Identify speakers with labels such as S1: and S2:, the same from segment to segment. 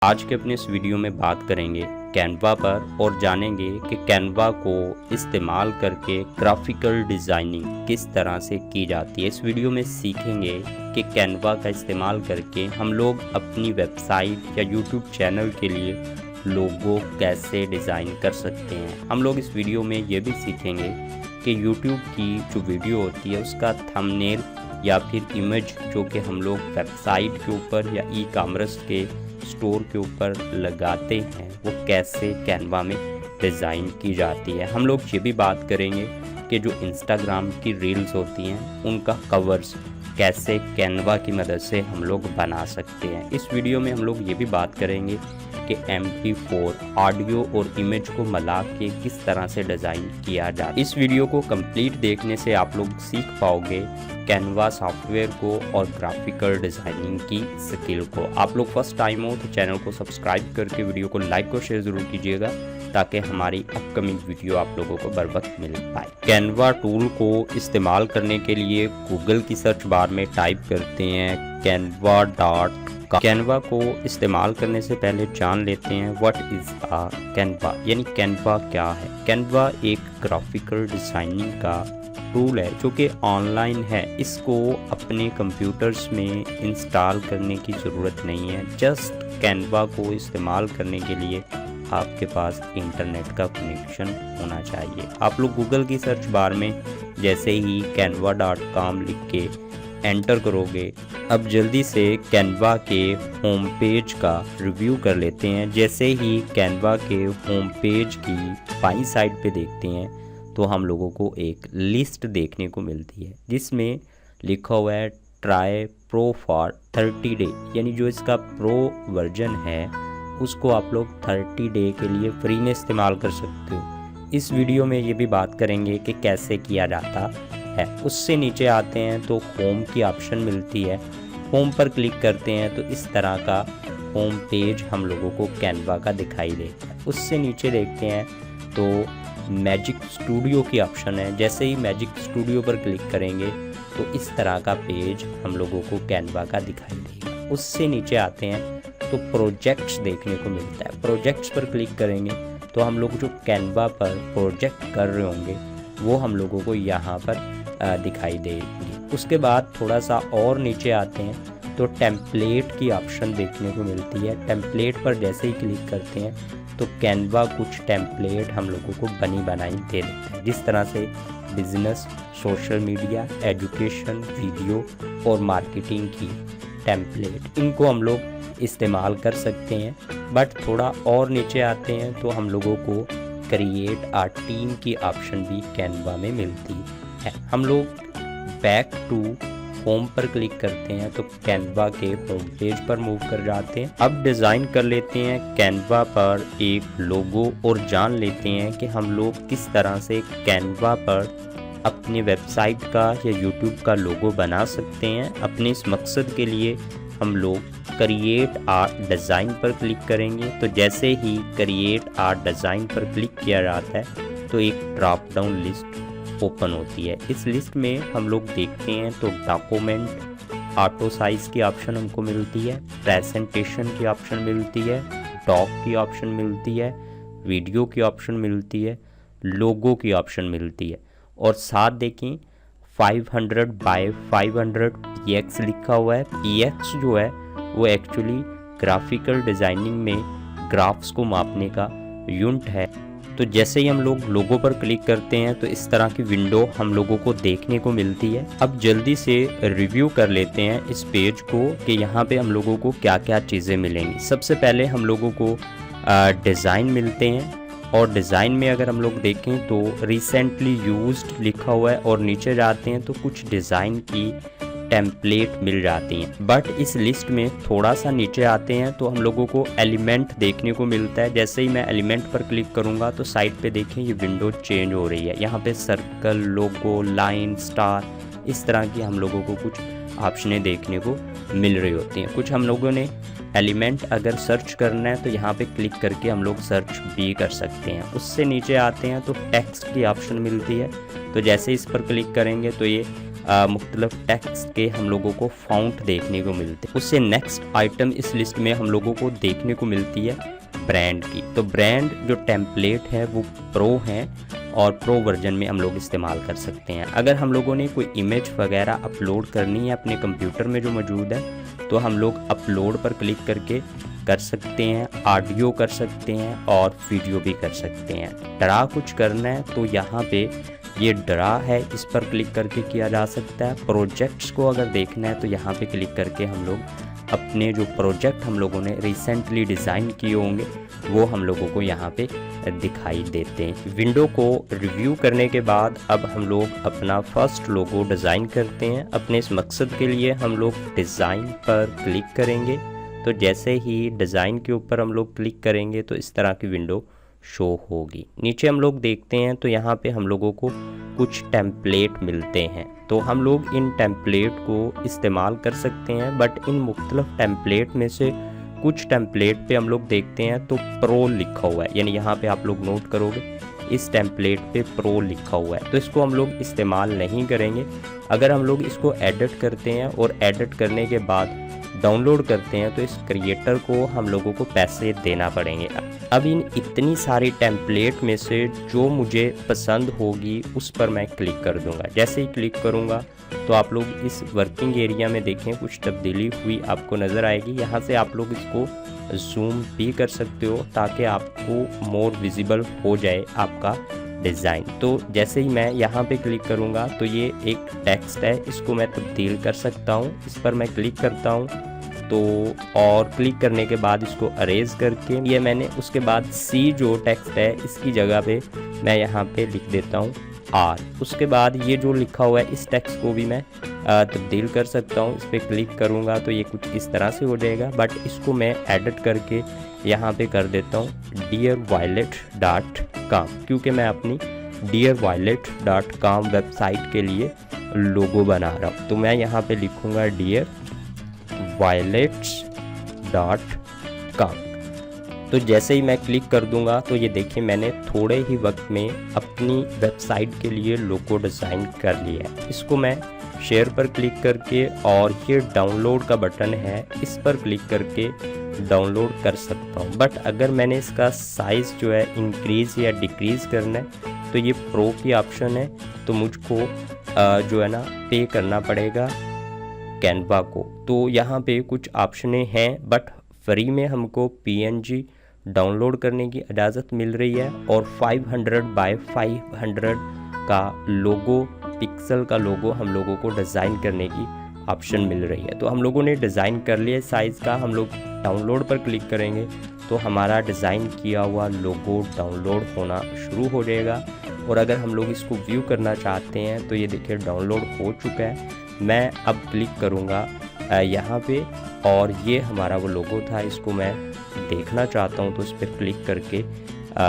S1: आज के अपने इस वीडियो में बात करेंगे कैनवा पर और जानेंगे कि कैनवा को इस्तेमाल करके ग्राफिकल डिज़ाइनिंग किस तरह से की जाती है। इस वीडियो में सीखेंगे कि कैनवा का इस्तेमाल करके हम लोग अपनी वेबसाइट या यूट्यूब चैनल के लिए लोगो कैसे डिज़ाइन कर सकते हैं। हम लोग इस वीडियो में ये भी सीखेंगे कि यूट्यूब की जो वीडियो होती है उसका थंबनेल या फिर इमेज जो कि हम लोग वेबसाइट के ऊपर या ई कॉमर्स के स्टोर के ऊपर लगाते हैं वो कैसे कैनवा में डिज़ाइन की जाती है। हम लोग ये भी बात करेंगे कि जो इंस्टाग्राम की रील्स होती हैं उनका कवर्स कैसे कैनवा की मदद से हम लोग बना सकते हैं। इस वीडियो में हम लोग ये भी बात करेंगे कि MP4 ऑडियो और इमेज को मिला के किस तरह से डिज़ाइन किया जाए। इस वीडियो को कंप्लीट देखने से आप लोग सीख पाओगे कैनवा सॉफ्टवेयर को और ग्राफिकल डिज़ाइनिंग की स्किल को। आप लोग फर्स्ट टाइम हो तो चैनल को सब्सक्राइब करके वीडियो को लाइक और शेयर ज़रूर कीजिएगा ताकि हमारी अपकमिंग वीडियो आप लोगों को बर वक्त मिल पाए। कैनवा टूल को इस्तेमाल करने के लिए गूगल की सर्च बार में टाइप करते हैं canva.com। कैनवा को इस्तेमाल करने से पहले जान लेते हैं व्हाट इज़ अ कैनवा, यानी कैनवा क्या है। कैनवा एक ग्राफिकल डिज़ाइनिंग का टूल है जो कि ऑनलाइन है। इसको अपने कंप्यूटर्स में इंस्टॉल करने की ज़रूरत नहीं है। जस्ट कैनवा को इस्तेमाल करने के लिए आपके पास इंटरनेट का कनेक्शन होना चाहिए। आप लोग गूगल की सर्च बार में जैसे ही canva.com लिख के एंटर करोगे, अब जल्दी से कैनवा के होम पेज का रिव्यू कर लेते हैं। जैसे ही कैनवा के होम पेज की बाईं साइड पे देखते हैं तो हम लोगों को एक लिस्ट देखने को मिलती है जिसमें लिखा हुआ है ट्राई प्रो फॉर 30 डे, यानी जो इसका प्रो वर्जन है उसको आप लोग 30 डे के लिए फ्री में इस्तेमाल कर सकते हो। इस वीडियो में ये भी बात करेंगे कि कैसे किया जाता है। उससे नीचे आते हैं तो होम की ऑप्शन मिलती है। होम पर क्लिक करते हैं तो इस तरह का होम पेज हम लोगों को कैनवा का दिखाई देता है। उससे नीचे देखते हैं तो मैजिक स्टूडियो की ऑप्शन है। जैसे ही मैजिक स्टूडियो पर क्लिक करेंगे तो इस तरह का पेज हम लोगों को कैनवा का दिखाई देगा। उससे नीचे आते हैं तो प्रोजेक्ट्स देखने को मिलता है। प्रोजेक्ट्स पर क्लिक करेंगे तो हम लोग जो कैनवा पर प्रोजेक्ट कर रहे होंगे वो हम लोगों को यहाँ पर दिखाई देगी। उसके बाद थोड़ा सा और नीचे आते हैं तो टेम्पलेट की ऑप्शन देखने को मिलती है। टेम्पलेट पर जैसे ही क्लिक करते हैं तो कैनवा कुछ टेम्पलेट हम लोगों को बनी बनाई दे देता है, जिस तरह से business, social media, education, video और मार्केटिंग की टेम्पलेट, इनको हम लोग इस्तेमाल कर सकते हैं। बट थोड़ा और नीचे आते हैं तो हम लोगों को क्रिएट अ टीम की ऑप्शन भी कैनवा में मिलती है। हम लोग बैक टू होम पर क्लिक करते हैं तो कैनवा के होम पेज पर मूव कर जाते हैं। अब डिज़ाइन कर लेते हैं कैनवा पर एक लोगो और जान लेते हैं कि हम लोग किस तरह से कैनवा पर अपनी वेबसाइट का या यूट्यूब का लोगो बना सकते हैं। अपने इस मकसद के लिए हम लोग क्रिएट आर्ट डिज़ाइन पर क्लिक करेंगे तो जैसे ही क्रिएट आर्ट डिज़ाइन पर क्लिक किया जाता है तो एक ड्रॉप डाउन लिस्ट ओपन होती है। इस लिस्ट में हम लोग देखते हैं तो डॉक्यूमेंट, ऑटो साइज की ऑप्शन हमको मिलती है, प्रेजेंटेशन की ऑप्शन मिलती है, डॉक की ऑप्शन मिलती है, वीडियो की ऑप्शन मिलती है, लोगो की ऑप्शन मिलती है और साथ देखें 500 बाय 500 PX लिखा हुआ है। PX जो है वो एक्चुअली ग्राफिकल डिज़ाइनिंग में ग्राफ्स को मापने का यूनिट है। तो जैसे ही हम लोग लोगो पर क्लिक करते हैं तो इस तरह की विंडो हम लोगों को देखने को मिलती है। अब जल्दी से रिव्यू कर लेते हैं इस पेज को कि यहाँ पे हम लोगों को क्या क्या चीज़ें मिलेंगी। सबसे पहले हम लोगों को डिज़ाइन मिलते हैं और डिज़ाइन में अगर हम लोग देखें तो रिसेंटली यूज्ड लिखा हुआ है और नीचे जाते हैं तो कुछ डिज़ाइन की टेम्पलेट मिल जाती हैं। बट इस लिस्ट में थोड़ा सा नीचे आते हैं तो हम लोगों को एलिमेंट देखने को मिलता है। जैसे ही मैं एलिमेंट पर क्लिक करूंगा तो साइड पे देखें ये विंडो चेंज हो रही है। यहाँ पे सर्कल, लोगो, लाइन, स्टार, इस तरह की हम लोगों को कुछ ऑप्शनें देखने को मिल रही होती हैं। कुछ हम लोगों ने एलिमेंट अगर सर्च करना है तो यहाँ पे क्लिक करके हम लोग सर्च भी कर सकते हैं। उससे नीचे आते हैं तो टेक्स्ट की ऑप्शन मिलती है तो जैसे इस पर क्लिक करेंगे तो ये मुख्तलिफ टेक्स्ट के हम लोगों को फ़ॉन्ट देखने को मिलते हैं। उससे नेक्स्ट आइटम इस लिस्ट में हम लोगों को देखने को मिलती है ब्रांड की। तो ब्रांड जो टेम्पलेट है वो प्रो है और प्रो वर्जन में हम लोग इस्तेमाल कर सकते हैं। अगर हम लोगों ने कोई इमेज वगैरह अपलोड करनी है अपने कंप्यूटर में जो मौजूद है, तो हम लोग अपलोड पर क्लिक करके कर सकते हैं, ऑडियो कर सकते हैं और वीडियो भी कर सकते हैं। ड्रा कुछ करना है तो यहाँ पे ये ड्रा है, इस पर क्लिक करके किया जा सकता है। प्रोजेक्ट्स को अगर देखना है तो यहाँ पे क्लिक करके हम लोग अपने जो प्रोजेक्ट हम लोगों ने रिसेंटली डिज़ाइन किए होंगे वो हम लोगों को यहाँ पे दिखाई देते हैं। विंडो को रिव्यू करने के बाद अब हम लोग अपना फर्स्ट लोगो डिज़ाइन करते हैं। अपने इस मकसद के लिए हम लोग डिज़ाइन पर क्लिक करेंगे। तो जैसे ही डिज़ाइन के ऊपर हम लोग क्लिक करेंगे तो इस तरह की विंडो शो होगी। नीचे हम लोग देखते हैं तो यहाँ पे हम लोगों को कुछ टेम्पलेट मिलते हैं, तो हम लोग इन टेम्पलेट को इस्तेमाल कर सकते हैं। बट इन मुख्तलिफ टेम्पलेट में से कुछ टेम्पलेट पे हम लोग देखते हैं तो प्रो लिखा हुआ है, यानी यहाँ पे आप लोग नोट करोगे इस टेम्पलेट पे प्रो लिखा हुआ है, तो इसको हम लोग इस्तेमाल नहीं करेंगे। अगर हम लोग इसको एडिट करते हैं और एडिट करने के बाद डाउनलोड करते हैं तो इस क्रिएटर को हम लोगों को पैसे देना पड़ेंगे। अब इन इतनी सारी टेम्पलेट में से जो मुझे पसंद होगी उस पर मैं क्लिक कर दूंगा। जैसे ही क्लिक करूंगा तो आप लोग इस वर्किंग एरिया में देखें कुछ तब्दीली हुई आपको नज़र आएगी। यहाँ से आप लोग इसको जूम भी कर सकते हो ताकि आपको मोर विजिबल हो जाए आपका डिज़ाइन। तो जैसे ही मैं यहाँ पे क्लिक करूँगा तो ये एक टेक्स्ट है, इसको मैं तब्दील कर सकता हूँ। इस पर मैं क्लिक करता हूँ तो और क्लिक करने के बाद इसको अरेज करके ये मैंने उसके बाद सी जो टेक्स्ट है इसकी जगह पे मैं यहाँ पे लिख देता हूँ आर। उसके बाद ये जो लिखा हुआ है इस टेक्स्ट को भी मैं तब्दील कर सकता हूँ। इस पर क्लिक करूँगा तो ये कुछ इस तरह से हो जाएगा, बट इसको मैं एडिट करके यहाँ पे कर देता हूँ dearviolet.com, क्योंकि मैं अपनी dearviolet.com वेबसाइट के लिए लोगो बना रहा हूँ। तो मैं यहाँ पे लिखूँगा dearviolets.com। तो जैसे ही मैं क्लिक कर दूंगा तो ये देखिए मैंने थोड़े ही वक्त में अपनी वेबसाइट के लिए लोगो डिज़ाइन कर लिया है। इसको मैं शेयर पर क्लिक करके और ये डाउनलोड का बटन है इस पर क्लिक करके डाउनलोड कर सकता हूँ। बट अगर मैंने इसका साइज़ जो है इंक्रीज़ या डिक्रीज़ करना है तो ये प्रो की ऑप्शन है, तो मुझको जो है ना पे करना पड़ेगा कैनवा को। तो यहाँ पे कुछ ऑप्शनें हैं बट फ्री में हमको PNG डाउनलोड करने की इजाज़त मिल रही है और 500 बाय 500 का लोगो पिक्सल का लोगो हम लोगों को डिज़ाइन करने की ऑप्शन मिल रही है। तो हम लोगों ने डिज़ाइन कर लिया साइज़ का, हम लोग डाउनलोड पर क्लिक करेंगे तो हमारा डिज़ाइन किया हुआ लोगो डाउनलोड होना शुरू हो जाएगा। और अगर हम लोग इसको व्यू करना चाहते हैं तो ये देखिए डाउनलोड हो चुका है। मैं अब क्लिक करूँगा यहाँ पे और ये हमारा वो लोगो था, इसको मैं देखना चाहता हूँ तो इस पर क्लिक करके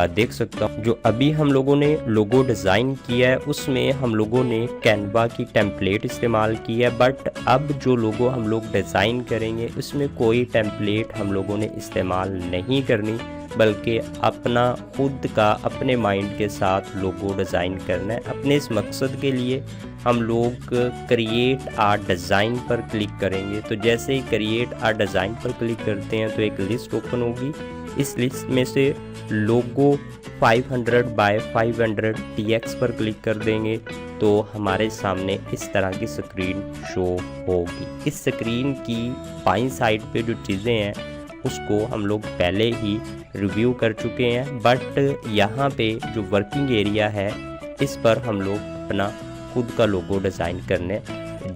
S1: देख सकता हूँ। जो अभी हम लोगों ने लोगो डिज़ाइन किया है उसमें हम लोगों ने कैनवा की टेम्पलेट इस्तेमाल की है, बट अब जो लोगो हम लोग डिज़ाइन करेंगे उसमें कोई टेम्पलेट हम लोगों ने इस्तेमाल नहीं करनी, बल्कि अपना खुद का अपने माइंड के साथ लोगो डिज़ाइन करना है। अपने इस मकसद के लिए हम लोग क्रिएट आ डिज़ाइन पर क्लिक करेंगे। तो जैसे ही क्रिएट आ डिज़ाइन पर क्लिक करते हैं तो एक लिस्ट ओपन होगी। इस लिस्ट में से लोगो 500 बाय 500 TX पर क्लिक कर देंगे तो हमारे सामने इस तरह की स्क्रीन शो होगी। इस स्क्रीन की बाईं साइड पे जो चीज़ें हैं उसको हम लोग पहले ही रिव्यू कर चुके हैं, बट यहाँ पे जो वर्किंग एरिया है इस पर हम लोग अपना खुद का लोगो डिज़ाइन करने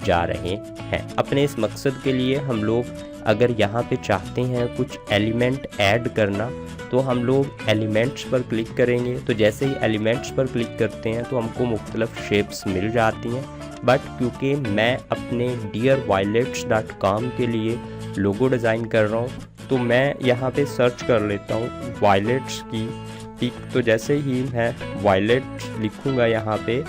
S1: जा रहे हैं। अपने इस मकसद के लिए हम लोग अगर यहाँ पे चाहते हैं कुछ एलिमेंट ऐड करना तो हम लोग एलिमेंट्स पर क्लिक करेंगे। तो जैसे ही एलिमेंट्स पर क्लिक करते हैं तो हमको मुख्तलिफ शेप्स मिल जाती हैं, बट क्योंकि मैं अपने dearviolets.com के लिए लोगो डिज़ाइन कर रहा हूँ तो मैं यहाँ पे सर्च कर लेता हूँ वायलेट्स की पिक। तो जैसे ही मैं वायलेट लिखूँगा यहाँ पे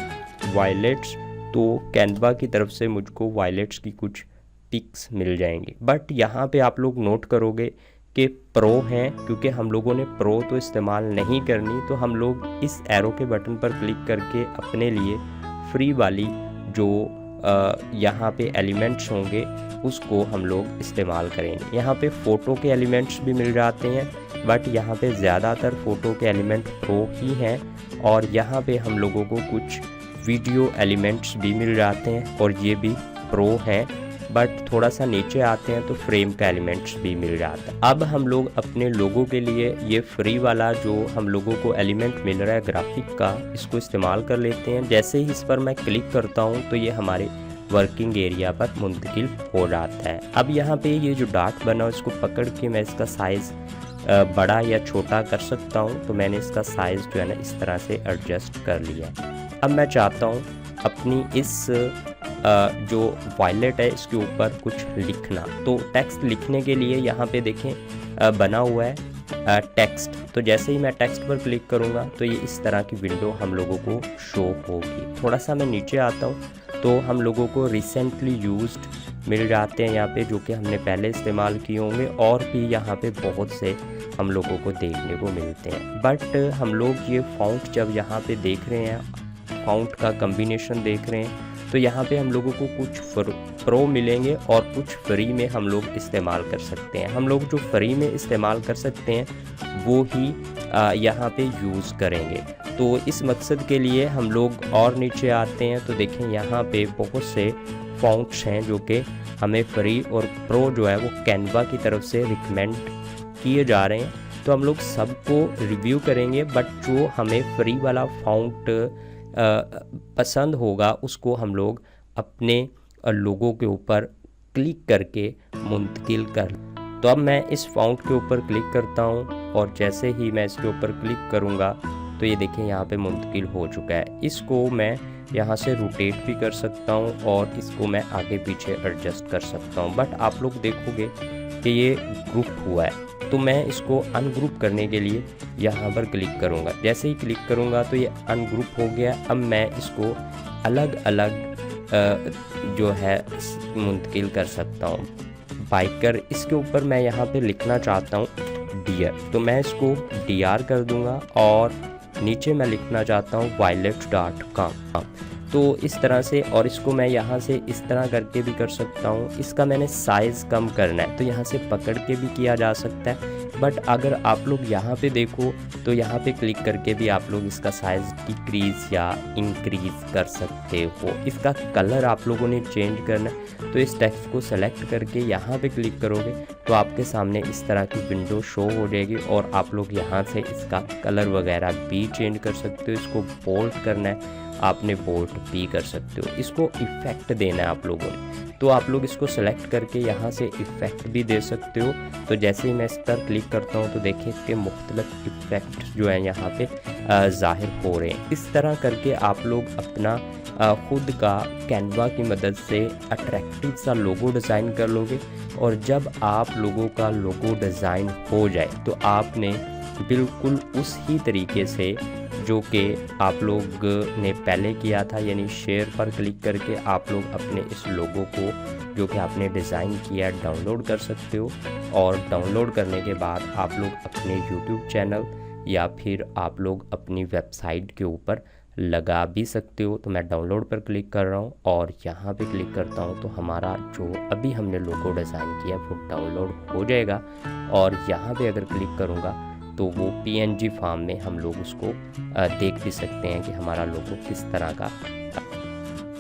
S1: वायलेट्स तो कैनवा की तरफ से मुझको वायलेट्स की कुछ पिक्स मिल जाएंगी। बट यहाँ पे आप लोग नोट करोगे कि प्रो हैं, क्योंकि हम लोगों ने प्रो तो इस्तेमाल नहीं करनी, तो हम लोग इस एरो के बटन पर क्लिक करके अपने लिए फ्री वाली जो यहाँ पे एलिमेंट्स होंगे उसको हम लोग इस्तेमाल करेंगे। यहाँ पे फ़ोटो के एलिमेंट्स भी मिल जाते हैं, बट यहाँ पे ज़्यादातर फ़ोटो के एलिमेंट प्रो ही हैं, और यहाँ पे हम लोगों को कुछ वीडियो एलिमेंट्स भी मिल जाते हैं और ये भी प्रो हैं। बट थोड़ा सा नीचे आते हैं तो फ्रेम का एलिमेंट्स भी मिल जाता है। अब हम लोग अपने लोगों के लिए ये फ्री वाला जो हम लोगों को एलिमेंट मिल रहा है ग्राफिक का, इसको इस्तेमाल कर लेते हैं। जैसे ही इस पर मैं क्लिक करता हूँ तो ये हमारे वर्किंग एरिया पर मुंतकिल हो जाता है। अब यहाँ पे ये जो डॉट बना है इसको पकड़ के मैं इसका साइज़ बड़ा या छोटा कर सकता हूँ। तो मैंने इसका साइज़ जो है ना इस तरह से एडजस्ट कर लिया। अब मैं चाहता हूँ अपनी इस जो वायलेट है इसके ऊपर कुछ लिखना। तो टेक्स्ट लिखने के लिए यहाँ पे देखें बना हुआ है टेक्स्ट। तो जैसे ही मैं टेक्स्ट पर क्लिक करूँगा तो ये इस तरह की विंडो हम लोगों को शो होगी। थोड़ा सा मैं नीचे आता हूँ तो हम लोगों को रिसेंटली यूज्ड मिल जाते हैं यहाँ पे, जो कि हमने पहले इस्तेमाल किए होंगे, और भी यहाँ पे बहुत से हम लोगों को देखने को मिलते हैं। बट हम लोग ये फ़ॉन्ट जब यहाँ पे देख रहे हैं, फ़ॉन्ट का कम्बिनेशन देख रहे हैं, तो यहाँ पे हम लोगों को कुछ प्रो मिलेंगे और कुछ फ्री में हम लोग इस्तेमाल कर सकते हैं। हम लोग जो फ्री में इस्तेमाल कर सकते हैं वो ही यहाँ पे यूज़ करेंगे। तो इस मकसद के लिए हम लोग और नीचे आते हैं तो देखें यहाँ पे बहुत से फ़ॉन्ट्स हैं जो कि हमें फ्री और प्रो जो है वो कैनवा की तरफ से रिकमेंड किए जा रहे हैं। तो हम लोग सबको रिव्यू करेंगे, बट जो हमें फ्री वाला फ़ॉन्ट पसंद होगा उसको हम लोग अपने लोगों के ऊपर क्लिक करके मुंतकिल कर। तो अब मैं इस फ़ॉन्ट के ऊपर क्लिक करता हूँ और जैसे ही मैं इसके ऊपर क्लिक करूँगा तो ये देखें यहाँ पे मुंतकिल हो चुका है। इसको मैं यहाँ से रोटेट भी कर सकता हूँ और इसको मैं आगे पीछे एडजस्ट कर सकता हूँ। बट आप लोग देखोगे कि ये ग्रुप हुआ है, तो मैं इसको अनग्रुप करने के लिए यहाँ पर क्लिक करूँगा। जैसे ही क्लिक करूँगा तो ये अनग्रुप हो गया। अब मैं इसको अलग अलग जो है मुंतकिल कर सकता हूँ। बाइकर इसके ऊपर मैं यहाँ पे लिखना चाहता हूँ डियर, तो मैं इसको DR कर दूँगा और नीचे मैं लिखना चाहता हूँ violet.com। तो इस तरह से, और इसको मैं यहाँ से इस तरह करके भी कर सकता हूँ। इसका मैंने साइज़ कम करना है तो यहाँ से पकड़ के भी किया जा सकता है। बट अगर आप लोग यहाँ पे देखो तो यहाँ पे क्लिक करके भी आप लोग इसका साइज़ डिक्रीज़ या इंक्रीज़ कर सकते हो। इसका कलर आप लोगों ने चेंज करना है तो इस टेक्स्ट को सेलेक्ट करके यहाँ पे क्लिक करोगे तो आपके सामने इस तरह की विंडो शो हो जाएगी और आप लोग यहाँ से इसका कलर वगैरह भी चेंज कर सकते हो। इसको बोल्ड करना है आपने बोल्ड भी कर सकते हो। इसको इफ़ेक्ट देना है आप लोगों ने तो आप लोग इसको सेलेक्ट करके यहाँ से इफ़ेक्ट भी दे सकते हो। तो जैसे ही मैं इस पर क्लिक करता हूँ तो देखिए इसके मुख्तलिफ इफ़ेक्ट जो है यहाँ पे ज़ाहिर हो रहे हैं। इस तरह करके आप लोग अपना ख़ुद का कैनवा की मदद से अट्रैक्टिव सा लोगो डिज़ाइन कर लोगे। और जब आप लोगों का लोगो डिज़ाइन हो जाए तो आपने बिल्कुल उसी तरीके से जो कि आप लोग ने पहले किया था, यानी शेयर पर क्लिक करके आप लोग अपने इस लोगो को जो कि आपने डिज़ाइन किया डाउनलोड कर सकते हो। और डाउनलोड करने के बाद आप लोग अपने YouTube चैनल या फिर आप लोग अपनी वेबसाइट के ऊपर लगा भी सकते हो। तो मैं डाउनलोड पर क्लिक कर रहा हूँ और यहाँ पे क्लिक करता हूँ तो हमारा जो अभी हमने लोगो डिज़ाइन किया वो डाउनलोड हो जाएगा। और यहाँ पे अगर क्लिक करूँगा तो वो PNG फॉर्म में हम लोग उसको देख भी सकते हैं कि हमारा लोगो किस तरह का।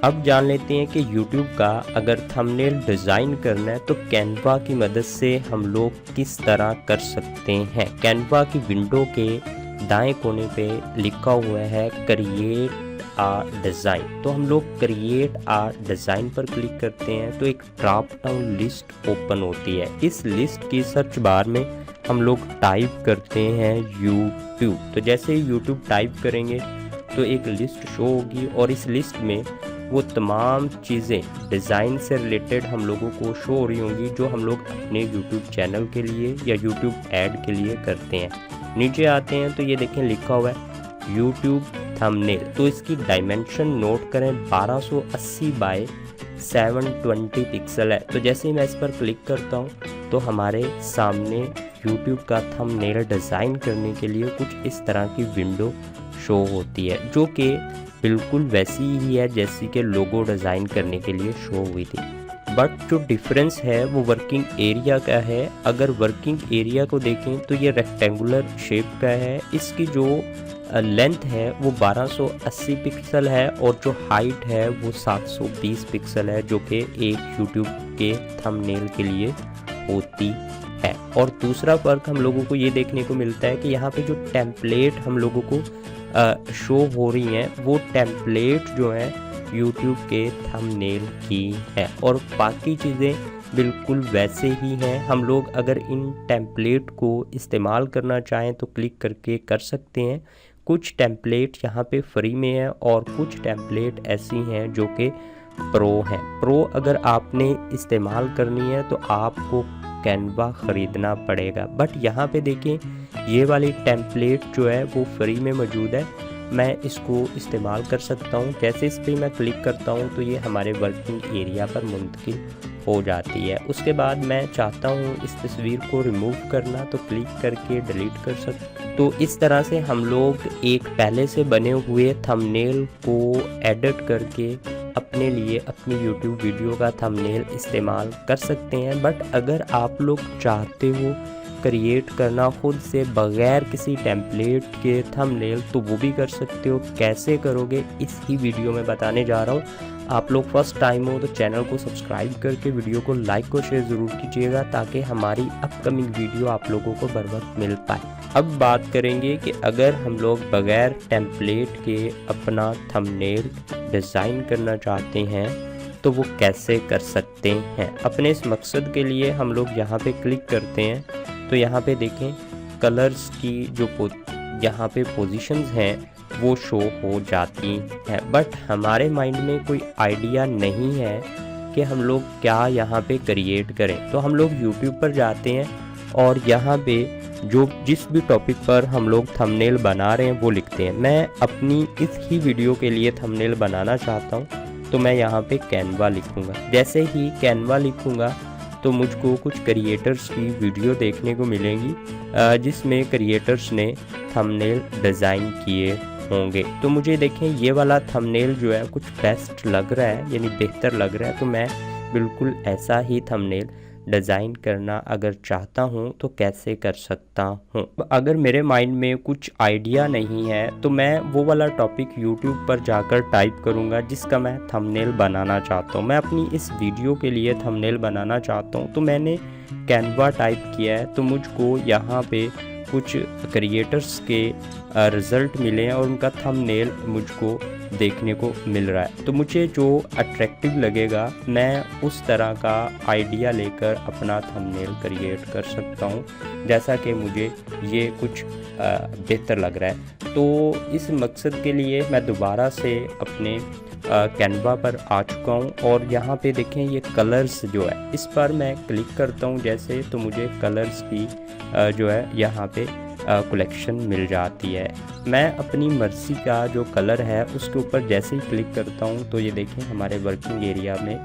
S1: अब जान लेते हैं कि YouTube का अगर थंबनेल डिज़ाइन करना है तो कैनवा की मदद से हम लोग किस तरह कर सकते हैं। कैनवा की विंडो के दाएं कोने पे लिखा हुआ है क्रिएट आ डिज़ाइन। तो हम लोग क्रिएट आ डिज़ाइन पर क्लिक करते हैं तो एक ड्रॉप डाउन लिस्ट ओपन होती है। इस लिस्ट की सर्च बार में हम लोग टाइप करते हैं YouTube। तो जैसे ही YouTube टाइप करेंगे तो एक लिस्ट शो होगी और इस लिस्ट में वो तमाम चीज़ें डिज़ाइन से रिलेटेड हम लोगों को शो हो रही होंगी जो हम लोग अपने YouTube चैनल के लिए या YouTube ऐड के लिए करते हैं। नीचे आते हैं तो ये देखें लिखा हुआ है YouTube थंबनेल। तो इसकी डायमेंशन नोट करें 1280 बाय 720 पिक्सल है। तो जैसे ही मैं इस पर क्लिक करता हूँ तो हमारे सामने YouTube का थंबनेल डिज़ाइन करने के लिए कुछ इस तरह की विंडो शो होती है जो कि बिल्कुल वैसी ही है जैसी कि लोगो डिज़ाइन करने के लिए शो हुई थी, बट जो डिफरेंस है वो वर्किंग एरिया का है। अगर वर्किंग एरिया को देखें तो ये रेक्टेंगुलर शेप का है, इसकी जो लेंथ है वो 1280 पिक्सल है और जो हाइट है वो 720 पिक्सल है, जो कि एक यूट्यूब के थंबनेल के लिए होती है। और दूसरा फ़र्क हम लोगों को ये देखने को मिलता है कि यहाँ पे जो टेम्पलेट हम लोगों को शो हो रही हैं वो टेम्पलेट जो है यूट्यूब के थंबनेल की है और बाकी चीज़ें बिल्कुल वैसे ही हैं। हम लोग अगर इन टेम्पलेट को इस्तेमाल करना चाहें तो क्लिक करके कर सकते हैं। कुछ टेम्पलेट यहाँ पे फ्री में है और कुछ टेम्पलेट ऐसी हैं जो कि प्रो हैं। प्रो अगर आपने इस्तेमाल करनी है तो आपको कैनवा ख़रीदना पड़ेगा, बट यहाँ पे देखें ये वाली टेम्पलेट जो है वो फ्री में मौजूद है, मैं इसको इस्तेमाल कर सकता हूँ। जैसे इस पर मैं क्लिक करता हूँ तो ये हमारे वर्किंग एरिया पर मुंतकिल हो जाती है। उसके बाद मैं चाहता हूँ इस तस्वीर को रिमूव करना तो क्लिक करके डिलीट कर सकता। तो इस तरह से हम लोग एक पहले से बने हुए थंबनेल को एडिट करके अपने लिए अपनी YouTube वीडियो का थंबनेल इस्तेमाल कर सकते हैं। बट अगर आप लोग चाहते हो क्रिएट करना खुद से बग़ैर किसी टेम्पलेट के थंबनेल तो वो भी कर सकते हो। कैसे करोगे इस ही वीडियो में बताने जा रहा हूँ। आप लोग फर्स्ट टाइम हो तो चैनल को सब्सक्राइब करके वीडियो को लाइक और शेयर ज़रूर कीजिएगा ताकि हमारी अपकमिंग वीडियो आप लोगों को बर वक्त मिल पाए। अब बात करेंगे कि अगर हम लोग बग़ैर टेम्पलेट के अपना थंबनेल डिज़ाइन करना चाहते हैं तो वो कैसे कर सकते हैं। अपने इस मकसद के लिए हम लोग यहाँ पे क्लिक करते हैं तो यहाँ पे देखें कलर्स की जो यहाँ पे पोजीशंस हैं वो शो हो जाती हैं, बट हमारे माइंड में कोई आइडिया नहीं है कि हम लोग क्या यहाँ पे क्रिएट करें। तो हम लोग YouTube पर जाते हैं और यहाँ पे जो जिस भी टॉपिक पर हम लोग थंबनेल बना रहे हैं वो लिखते हैं। मैं अपनी इस ही वीडियो के लिए थंबनेल बनाना चाहता हूँ तो मैं यहाँ पे कैनवा लिखूँगा। जैसे ही कैनवा लिखूँगा तो मुझको कुछ क्रिएटर्स की वीडियो देखने को मिलेंगी जिसमें क्रिएटर्स ने थंबनेल डिज़ाइन किए होंगे। तो मुझे देखें ये वाला थंबनेल जो है कुछ बेस्ट लग रहा है, यानी बेहतर लग रहा है, तो मैं बिल्कुल ऐसा ही थंबनेल डिज़ाइन करना अगर चाहता हूँ तो कैसे कर सकता हूँ। अगर मेरे माइंड में कुछ आइडिया नहीं है तो मैं वो वाला टॉपिक YouTube पर जाकर टाइप करूँगा जिसका मैं थंबनेल बनाना चाहता हूँ। मैं अपनी इस वीडियो के लिए थंबनेल बनाना चाहता हूँ तो मैंने कैनवा टाइप किया है तो मुझको यहाँ पे कुछ क्रिएटर्स के रिज़ल्ट मिले हैं और उनका थंबनेल मुझको देखने को मिल रहा है। तो मुझे जो अट्रैक्टिव लगेगा मैं उस तरह का आइडिया लेकर अपना थंबनेल क्रिएट कर सकता हूँ, जैसा कि मुझे ये कुछ बेहतर लग रहा है। तो इस मकसद के लिए मैं दोबारा से अपने कैनवा पर आ चुका हूँ और यहाँ पे देखें ये कलर्स जो है इस पर मैं क्लिक करता हूँ जैसे, तो मुझे कलर्स की जो है यहाँ पे कलेक्शन मिल जाती है। मैं अपनी मर्ज़ी का जो कलर है उसके ऊपर जैसे ही क्लिक करता हूँ तो ये देखें हमारे वर्किंग एरिया में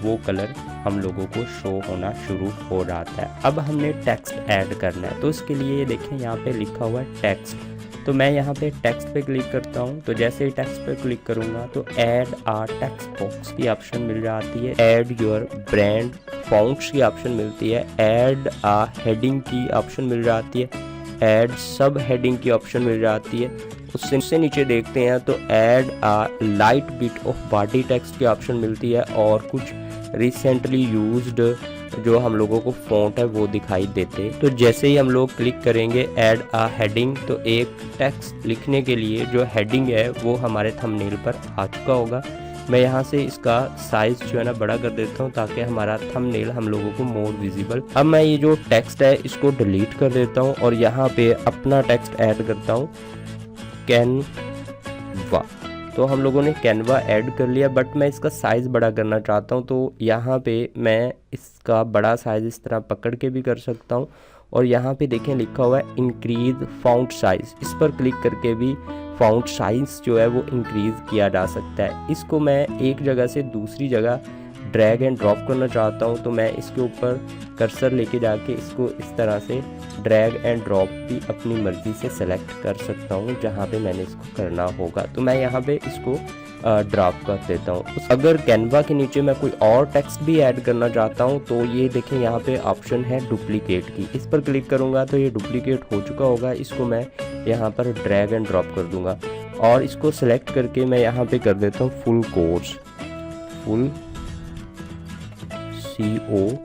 S1: वो कलर हम लोगों को शो होना शुरू हो जाता है। अब हमने टेक्स्ट ऐड करना है तो इसके लिए देखें यहाँ पे लिखा हुआ है टेक्स्ट, तो मैं यहाँ पे टेक्स्ट पे क्लिक करता हूँ। तो जैसे ही टेक्स्ट पे क्लिक करूँगा तो ऐड आ टेक्स्ट बॉक्स की ऑप्शन मिल जाती है, ऐड योर ब्रांड फॉन्ट्स की ऑप्शन मिलती है, ऐड आ हेडिंग की ऑप्शन मिल जाती है, ऐड सब हेडिंग की ऑप्शन मिल जाती है। उससे नीचे देखते हैं तो add a light bit of body text की ऑप्शन मिलती है और कुछ रिसेंटली यूज्ड जो हम लोगों को फ़ॉन्ट है वो दिखाई देते। तो जैसे ही हम लोग क्लिक करेंगे ऐड आ हेडिंग तो एक टेक्स्ट लिखने के लिए जो हेडिंग है वो हमारे थंबनेल पर आ चुका होगा। मैं यहाँ से इसका साइज़ जो है ना बड़ा कर देता हूँ ताकि हमारा थंबनेल हम लोगों को मोर विजिबल। अब मैं ये जो टेक्स्ट है इसको डिलीट कर देता हूँ और यहाँ पे अपना टेक्स्ट ऐड करता हूँ कैनवा। तो हम लोगों ने कैनवा ऐड कर लिया, बट मैं इसका साइज़ बड़ा करना चाहता हूँ तो यहाँ पे मैं इसका बड़ा साइज़ इस तरह पकड़ के भी कर सकता हूँ। और यहाँ पे देखें लिखा हुआ है इंक्रीज फ़ॉन्ट साइज़, इस पर क्लिक करके भी फ़ॉन्ट साइज़ जो है वो इंक्रीज़ किया जा सकता है। इसको मैं एक जगह से दूसरी जगह ड्रैग एंड ड्रॉप करना चाहता हूँ तो मैं इसके ऊपर कर्सर लेके जाके इसको इस तरह से ड्रैग एंड ड्रॉप भी अपनी मर्ज़ी से सेलेक्ट कर सकता हूँ जहाँ पे मैंने इसको करना होगा। तो मैं यहाँ पे इसको ड्रॉप कर देता हूँ। अगर कैनवा के नीचे मैं कोई और टेक्स्ट भी ऐड करना चाहता हूँ तो ये देखें यहाँ पे ऑप्शन है डुप्लीकेट की, इस पर क्लिक करूँगा तो ये डुप्लीकेट हो चुका होगा। इसको मैं यहाँ पर ड्रैग एंड ड्रॉप कर दूँगा और इसको सेलेक्ट करके मैं यहाँ पे कर देता हूँ full course, full COURSE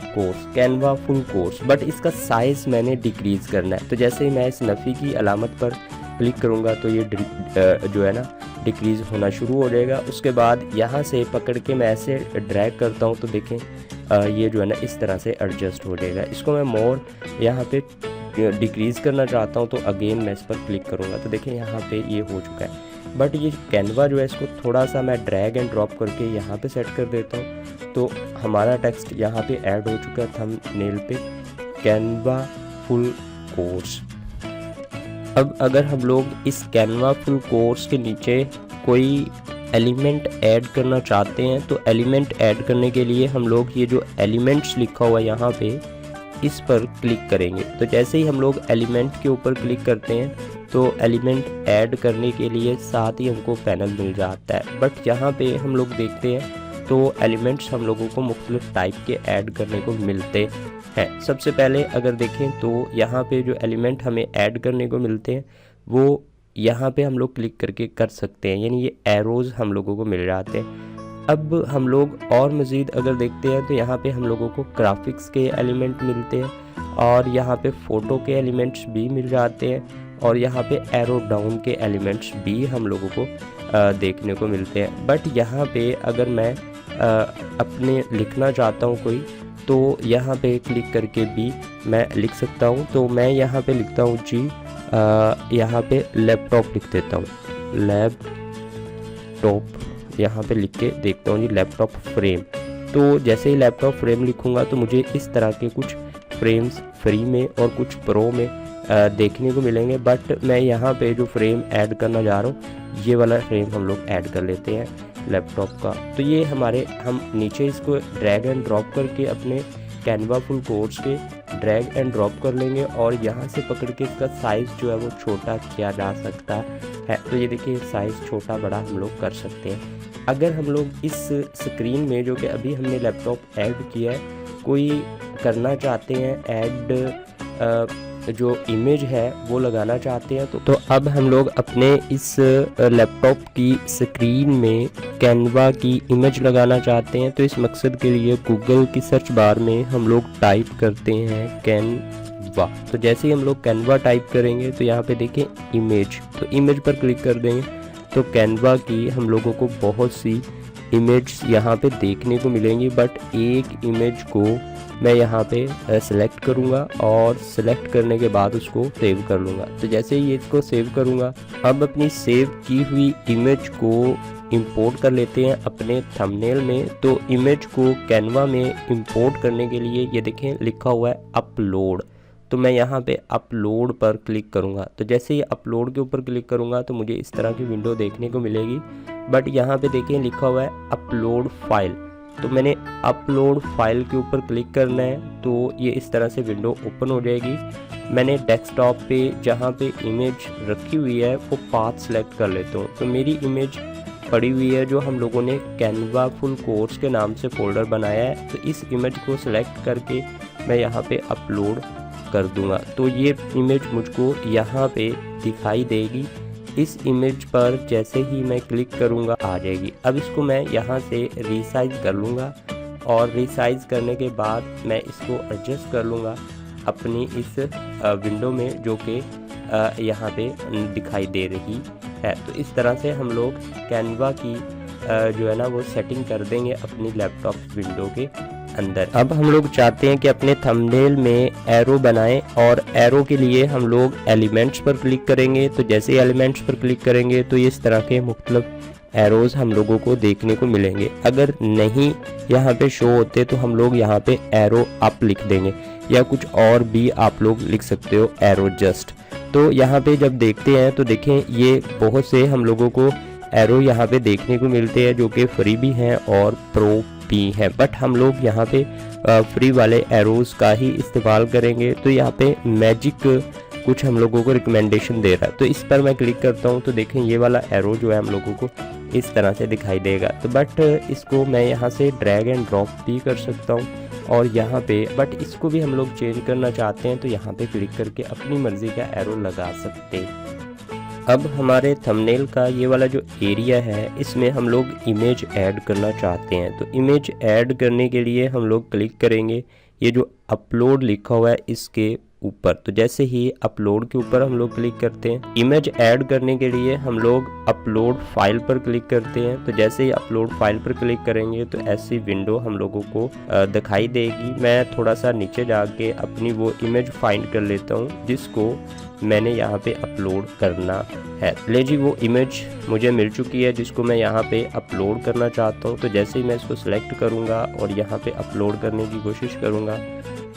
S1: course, Canva full course. But इसका साइज़ मैंने डिक्रीज़ करना है। तो जैसे ही मैं इस नफ़ी की अलामत पर क्लिक करूँगा तो ये जो है ना डिक्रीज़ होना शुरू हो जाएगा। उसके बाद यहाँ से पकड़ के मैं ऐसे ड्रैग करता हूँ तो देखें ये जो है ना इस तरह से एडजस्ट हो जाएगा। इसको मैं मोर यहाँ पे डिक्रीज़ करना चाहता हूँ तो अगेन मैं इस पर क्लिक करूँगा तो देखें यहाँ पे ये हो चुका है। बट ये कैनवा जो है इसको थोड़ा सा मैं ड्रैग एंड ड्रॉप करके यहाँ पे सेट कर देता हूँ तो हमारा टेक्स्ट यहाँ पे ऐड हो चुका है थंबनेल पे, कैनवा फुल कोर्स। अब अगर हम लोग इस कैनवा फुल कोर्स के नीचे कोई एलिमेंट ऐड करना चाहते हैं तो एलिमेंट ऐड करने के लिए हम लोग ये जो एलिमेंट्स लिखा हुआ है यहाँ पे इस पर क्लिक करेंगे। तो जैसे ही हम लोग एलिमेंट के ऊपर क्लिक करते हैं तो एलिमेंट ऐड करने के लिए साथ ही हमको पैनल मिल जाता है। बट यहाँ पे हम लोग देखते हैं तो एलिमेंट्स हम लोगों को मुख्तलिफ टाइप के ऐड करने को मिलते हैं। सबसे पहले अगर देखें तो यहाँ पे जो एलिमेंट हमें ऐड करने को मिलते हैं वो यहाँ पे हम लोग क्लिक करके कर सकते हैं, यानी ये एरोज़ हम लोगों को मिल जाते हैं। अब हम लोग और मज़ीद अगर देखते हैं तो यहाँ पे हम लोगों को ग्राफिक्स के एलिमेंट मिलते हैं और यहाँ पे फ़ोटो के एलिमेंट्स भी मिल जाते हैं और यहाँ पे एरो डाउन के एलिमेंट्स भी हम लोगों को देखने को मिलते हैं। बट यहाँ पे अगर मैं अपने लिखना चाहता हूँ कोई तो यहाँ पे क्लिक करके भी मैं लिख सकता हूँ। तो मैं यहाँ पे लिखता हूँ जी, यहाँ पे लैपटॉप लिख देता हूँ, लैपटॉप यहाँ पे लिख के देखता हूँ जी लैपटॉप फ्रेम। तो जैसे ही लैपटॉप फ्रेम लिखूँगा तो मुझे इस तरह के कुछ फ्रेम्स फ्री में और कुछ प्रो में देखने को मिलेंगे। बट मैं यहाँ पे जो फ्रेम ऐड करना जा रहा हूँ ये वाला फ्रेम हम लोग ऐड कर लेते हैं लैपटॉप का। तो ये हम नीचे इसको ड्रैग एंड ड्रॉप करके अपने कैनवा फुल कोर्स के ड्रैग एंड ड्रॉप कर लेंगे और यहाँ से पकड़ के इसका साइज़ जो है वो छोटा किया जा सकता है। तो ये देखिए साइज़ छोटा बड़ा हम लोग कर सकते हैं। अगर हम लोग इस स्क्रीन में जो कि अभी हमने लैपटॉप ऐड किया है कोई करना चाहते हैं ऐड जो इमेज है वो लगाना चाहते हैं तो अब हम लोग अपने इस लैपटॉप की स्क्रीन में कैनवा की इमेज लगाना चाहते हैं। तो इस मकसद के लिए गूगल की सर्च बार में हम लोग टाइप करते हैं कैनवा। तो जैसे ही हम लोग कैनवा टाइप करेंगे तो यहाँ पे देखें इमेज, तो इमेज पर क्लिक कर देंगे तो कैनवा की हम लोगों को बहुत सी इमेज यहाँ पे देखने को मिलेंगी। बट एक इमेज को मैं यहाँ पे सिलेक्ट करूँगा और सिलेक्ट करने के बाद उसको सेव कर लूँगा। तो जैसे ही इसको सेव करूँगा अब अपनी सेव की हुई इमेज को इंपोर्ट कर लेते हैं अपने थंबनेल में। तो इमेज को कैनवा में इंपोर्ट करने के लिए ये देखें लिखा हुआ है अपलोड। तो मैं यहाँ पे अपलोड पर क्लिक करूँगा। तो जैसे ही अपलोड के ऊपर क्लिक करूँगा तो मुझे इस तरह की विंडो देखने को मिलेगी। बट यहाँ पे देखें लिखा हुआ है अपलोड फाइल। तो मैंने अपलोड फाइल के ऊपर क्लिक करना है तो ये इस तरह से विंडो ओपन हो जाएगी। मैंने डेस्कटॉप पे जहाँ पे इमेज रखी हुई है वो पाथ सेलेक्ट कर लेता हूँ। तो मेरी इमेज पड़ी हुई है जो हम लोगों ने कैनवा फुल कोर्स के नाम से फोल्डर बनाया है। तो इस इमेज को सिलेक्ट करके मैं यहाँ पे अपलोड कर दूंगा। तो ये इमेज मुझको यहाँ पे दिखाई देगी। इस इमेज पर जैसे ही मैं क्लिक करूँगा आ जाएगी। अब इसको मैं यहाँ से रीसाइज कर लूँगा और रीसाइज करने के बाद मैं इसको एडजस्ट कर लूँगा अपनी इस विंडो में जो कि यहाँ पे दिखाई दे रही है। तो इस तरह से हम लोग कैनवा की जो है ना वो सेटिंग कर देंगे अपनी लैपटॉप विंडो के अंदर। अब हम लोग चाहते हैं कि अपने थंबनेल में एरो बनाएं और एरो के लिए हम लोग एलिमेंट्स पर क्लिक करेंगे। तो जैसे ही एलिमेंट्स पर क्लिक करेंगे तो इस तरह के मुख्तलिफ एरोज हम लोगों को देखने को मिलेंगे। अगर नहीं यहाँ पे शो होते तो हम लोग यहाँ पे एरो अप लिख देंगे या कुछ और भी आप लोग लिख सकते हो एरो जस्ट। तो तो यहाँ पे जब देखते हैं तो देखें ये बहुत से हम लोगों को एरो यहाँ पे देखने को मिलते हैं जो कि फ्री भी हैं और प्रो भी हैं, बट हम लोग यहाँ पे फ्री वाले एरोज़ का ही इस्तेमाल करेंगे। तो यहाँ पे मैजिक कुछ हम लोगों को रिकमेंडेशन दे रहा है, तो इस पर मैं क्लिक करता हूँ तो देखें ये वाला एरो जो है हम लोगों को इस तरह से दिखाई देगा। तो बट इसको मैं यहाँ से ड्रैग एंड ड्रॉप भी कर सकता हूँ और यहाँ पे बट इसको भी हम लोग चेंज करना चाहते हैं तो यहाँ पे क्लिक करके अपनी मर्ज़ी का एरो लगा सकते हैं। अब हमारे थंबनेल का ये वाला जो एरिया है इसमें हम लोग इमेज ऐड करना चाहते हैं। तो इमेज ऐड करने के लिए हम लोग क्लिक करेंगे ये जो अपलोड लिखा हुआ है इसके ऊपर। तो जैसे ही अपलोड के ऊपर हम लोग क्लिक करते हैं, इमेज ऐड करने के लिए हम लोग अपलोड फाइल पर क्लिक करते हैं। तो जैसे ही अपलोड फाइल पर क्लिक करेंगे तो ऐसी विंडो हम लोगों को दिखाई देगी। मैं थोड़ा सा नीचे जाके अपनी वो इमेज फाइंड कर लेता हूँ जिसको मैंने यहाँ पे अपलोड करना है। ले जी, वो इमेज मुझे मिल चुकी है जिसको मैं यहाँ पे अपलोड करना चाहता हूँ। तो जैसे ही मैं इसको सिलेक्ट करूँगा और यहाँ पे अपलोड करने की कोशिश करूँगा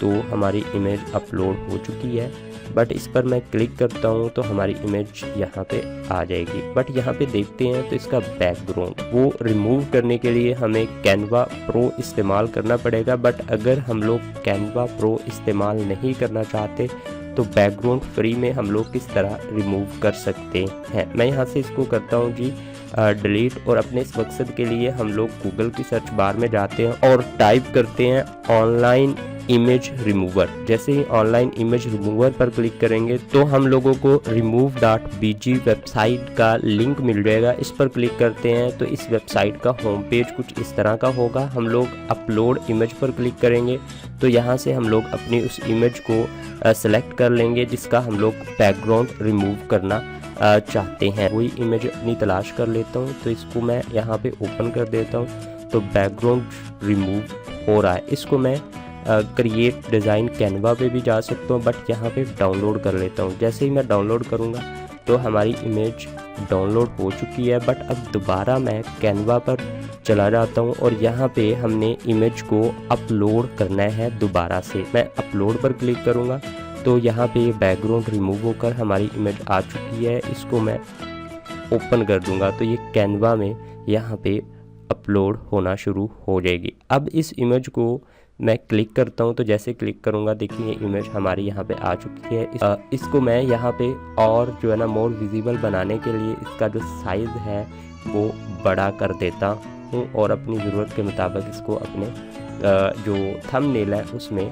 S1: तो हमारी इमेज अपलोड हो चुकी है। बट इस पर मैं क्लिक करता हूँ तो हमारी इमेज यहाँ पे आ जाएगी। बट यहाँ पे देखते हैं तो इसका बैकग्राउंड वो रिमूव करने के लिए हमें कैनवा प्रो इस्तेमाल करना पड़ेगा। बट अगर हम लोग कैनवा प्रो इस्तेमाल नहीं करना चाहते तो बैकग्राउंड फ्री में हम लोग किस तरह रिमूव कर सकते हैं। मैं यहाँ से इसको करता हूँ जी डिलीट, और अपने इस मकसद के लिए हम लोग गूगल की सर्च बार में जाते हैं और टाइप करते हैं ऑनलाइन इमेज रिमूवर। जैसे ही ऑनलाइन इमेज रिमूवर पर क्लिक करेंगे तो हम लोगों को remove.bg वेबसाइट का लिंक मिल जाएगा। इस पर क्लिक करते हैं तो इस वेबसाइट का होम पेज कुछ इस तरह का होगा। हम लोग अपलोड इमेज पर क्लिक करेंगे तो यहाँ से हम लोग अपनी उस इमेज को सेलेक्ट कर लेंगे जिसका हम लोग बैकग्राउंड रिमूव करना चाहते हैं। वही इमेज अपनी तलाश कर लेता हूँ तो इसको मैं यहाँ पे ओपन कर देता हूँ तो बैकग्राउंड रिमूव हो रहा है। इसको मैं क्रिएट डिज़ाइन कैनवा पे भी जा सकता हूँ, बट यहाँ पे डाउनलोड कर लेता हूँ। जैसे ही मैं डाउनलोड करूँगा तो हमारी इमेज डाउनलोड हो चुकी है। बट अब दोबारा मैं कैनवा पर चला जाता हूँ और यहाँ पे हमने इमेज को अपलोड करना है दोबारा से। मैं अपलोड पर क्लिक करूँगा तो यहाँ पे बैकग्राउंड रिमूव होकर हमारी इमेज आ चुकी है। इसको मैं ओपन कर दूँगा तो ये कैनवा में यहाँ पे अपलोड होना शुरू हो जाएगी। अब इस इमेज को मैं क्लिक करता हूं तो जैसे क्लिक करूंगा देखिए ये इमेज हमारी यहाँ पे आ चुकी है। इसको मैं यहाँ पे और जो है ना मोर विजिबल बनाने के लिए इसका जो साइज़ है वो बड़ा कर देता हूँ और अपनी ज़रूरत के मुताबिक इसको अपने जो थंबनेल है उसमें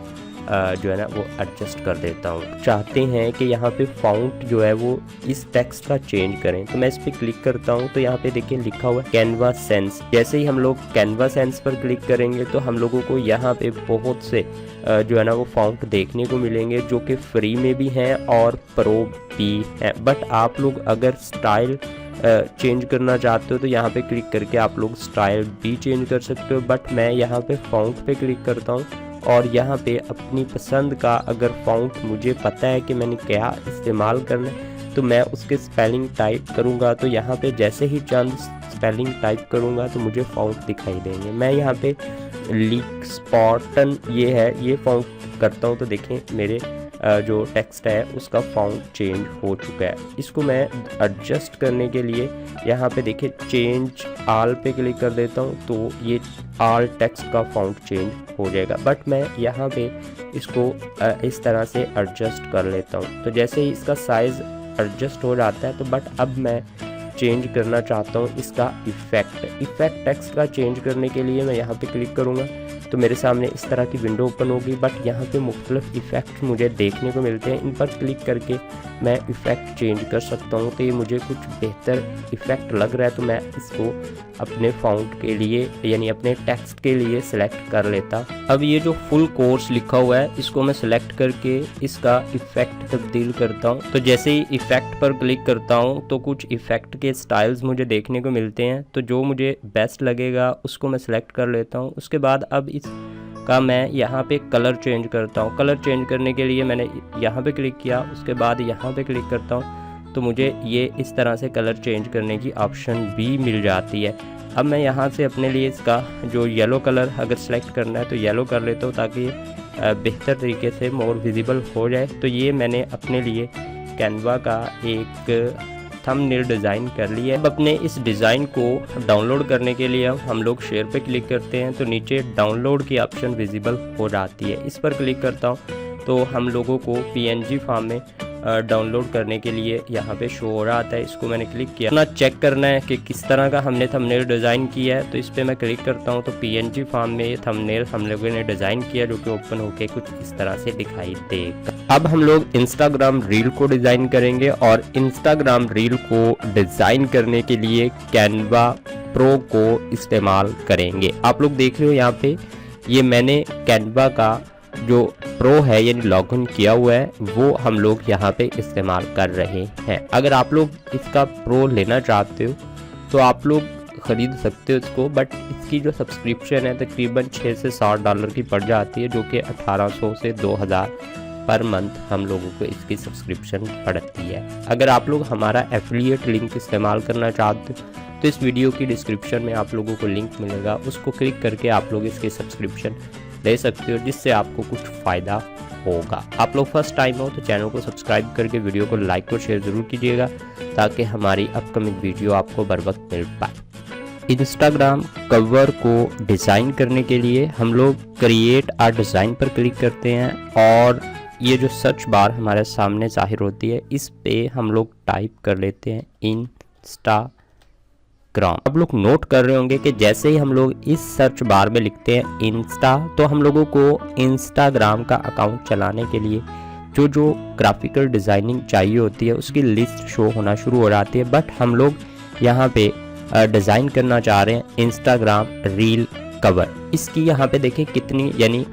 S1: जो है ना वो एडजस्ट कर देता हूँ। चाहते हैं कि यहाँ पे फ़ॉन्ट जो है वो इस टेक्स्ट का चेंज करें तो मैं इस पर क्लिक करता हूँ तो यहाँ पे देखिए लिखा हुआ है कैनवा सेंस। जैसे ही हम लोग कैनवा सेंस पर क्लिक करेंगे तो हम लोगों को यहाँ पे बहुत से जो है ना वो फ़ॉन्ट देखने को मिलेंगे जो कि फ्री में भी हैं और प्रो भी हैं। बट आप लोग अगर स्टाइल चेंज करना चाहते हो तो यहाँ पे क्लिक करके आप लोग स्टाइल भी चेंज कर सकते हो। बट मैं यहाँ पे फ़ॉन्ट पे क्लिक करता हूँ और यहाँ पे अपनी पसंद का अगर फ़ॉन्ट मुझे पता है कि मैंने क्या इस्तेमाल करना है तो मैं उसके स्पेलिंग टाइप करूँगा। तो यहाँ पे जैसे ही चंद स्पेलिंग टाइप करूँगा तो मुझे फ़ॉन्ट दिखाई देंगे। मैं यहाँ पे लीक स्पॉटन ये है ये फ़ॉन्ट करता हूँ तो देखें मेरे जो टेक्स्ट है उसका फ़ॉन्ट चेंज हो चुका है। इसको मैं एडजस्ट करने के लिए यहाँ पे देखिए चेंज आल पे क्लिक कर देता हूँ तो ये आल टेक्स्ट का फ़ॉन्ट चेंज हो जाएगा। बट मैं यहाँ पे इसको इस तरह से एडजस्ट कर लेता हूँ तो जैसे ही इसका साइज़ एडजस्ट हो जाता है तो बट अब मैं चेंज करना चाहता हूँ इसका इफ़ेक्ट टेक्स्ट का चेंज करने के लिए मैं यहाँ पे क्लिक करूँगा तो मेरे सामने इस तरह की विंडो ओपन होगी। बट यहाँ पे मुख्तलिफ इफ़ेक्ट मुझे देखने को मिलते हैं, इन पर क्लिक करके मैं इफ़ेक्ट चेंज कर सकता हूँ। तो ये मुझे कुछ बेहतर इफ़ेक्ट लग रहा है तो मैं इसको अपने फ़ॉन्ट के लिए यानी अपने टेक्स्ट के लिए सिलेक्ट कर लेता। अब ये जो फुल कोर्स लिखा हुआ है इसको मैं सिलेक्ट करके इसका इफ़ेक्ट तब्दील करता हूँ। तो जैसे ही इफ़ेक्ट पर क्लिक करता हूँ तो कुछ इफ़ेक्ट के स्टाइल्स मुझे देखने को मिलते हैं तो जो मुझे बेस्ट लगेगा उसको मैं सिलेक्ट कर लेता हूँ। उसके बाद अब इसका मैं यहाँ पे कलर चेंज करता हूँ। कलर चेंज करने के लिए मैंने यहाँ पे क्लिक किया, उसके बाद यहाँ पे क्लिक करता हूँ तो मुझे ये इस तरह से कलर चेंज करने की ऑप्शन भी मिल जाती है। अब मैं यहाँ से अपने लिए इसका जो येलो कलर अगर सेलेक्ट करना है तो येलो कर लेता हूँ ताकि बेहतर तरीके से मोर विजिबल हो जाए। तो ये मैंने अपने लिए कैनवा का एक थंबनेल डिज़ाइन कर लिया है। अब अपने इस डिज़ाइन को डाउनलोड करने के लिए हम लोग शेयर पे क्लिक करते हैं तो नीचे डाउनलोड की ऑप्शन विजिबल हो जाती है। इस पर क्लिक करता हूँ तो हम लोगों को PNG फॉर्म में डाउनलोड करने के लिए यहाँ पे शो हो रहा था। इसको मैंने क्लिक किया। अपना चेक करना है कि किस तरह का हमने थंबनेल डिज़ाइन किया है, तो इस पर मैं क्लिक करता हूँ तो PNG फॉर्म में ये थंबनेल हम लोगों ने डिज़ाइन किया जो कि ओपन होके कुछ इस तरह से दिखाई देगा। अब हम लोग इंस्टाग्राम रील को डिज़ाइन करेंगे और इंस्टाग्राम रील को डिज़ाइन करने के लिए कैनवा प्रो को इस्तेमाल करेंगे। आप लोग देख रहे हो यहाँ पे ये मैंने कैनवा का जो प्रो है यानी लॉगिन किया हुआ है वो हम लोग यहाँ पे इस्तेमाल कर रहे हैं। अगर आप लोग इसका प्रो लेना चाहते हो तो आप लोग ख़रीद सकते हो इसको, बट इसकी जो सब्सक्रिप्शन है तकरीबन 6 से 7 डॉलर की पड़ जाती है, जो कि 1800 से 2000 पर मंथ हम लोगों को इसकी सब्सक्रिप्शन पड़ती है। अगर आप लोग हमारा एफिलिएट लिंक इस्तेमाल करना चाहते हो तो इस वीडियो की डिस्क्रिप्शन में आप लोगों को लिंक मिलेगा, उसको क्लिक करके आप लोग इसकी सब्सक्रिप्शन ले सकते हो जिससे आपको कुछ फ़ायदा होगा। आप लोग फर्स्ट टाइम हो तो चैनल को सब्सक्राइब करके वीडियो को लाइक और शेयर ज़रूर कीजिएगा ताकि हमारी अपकमिंग वीडियो आपको बर वक्त मिल पाए। इंस्टाग्राम कवर को डिज़ाइन करने के लिए हम लोग क्रिएट आ डिज़ाइन पर क्लिक करते हैं और ये जो सर्च बार हमारे सामने ज़ाहिर होती है इस पे हम लोग टाइप कर लेते हैं इंस्टाग्राम। अब लोग नोट कर रहे होंगे कि जैसे ही हम लोग इस सर्च बार में लिखते हैं इंस्टा तो हम लोगों को इंस्टाग्राम का अकाउंट चलाने के लिए जो ग्राफिकल डिज़ाइनिंग चाहिए होती है उसकी लिस्ट शो होना शुरू हो जाती है। बट हम लोग यहाँ पे डिज़ाइन करना चाह रहे हैं इंस्टाग्राम रील कवर। इसकी यहाँ पे देखें कितनी यानी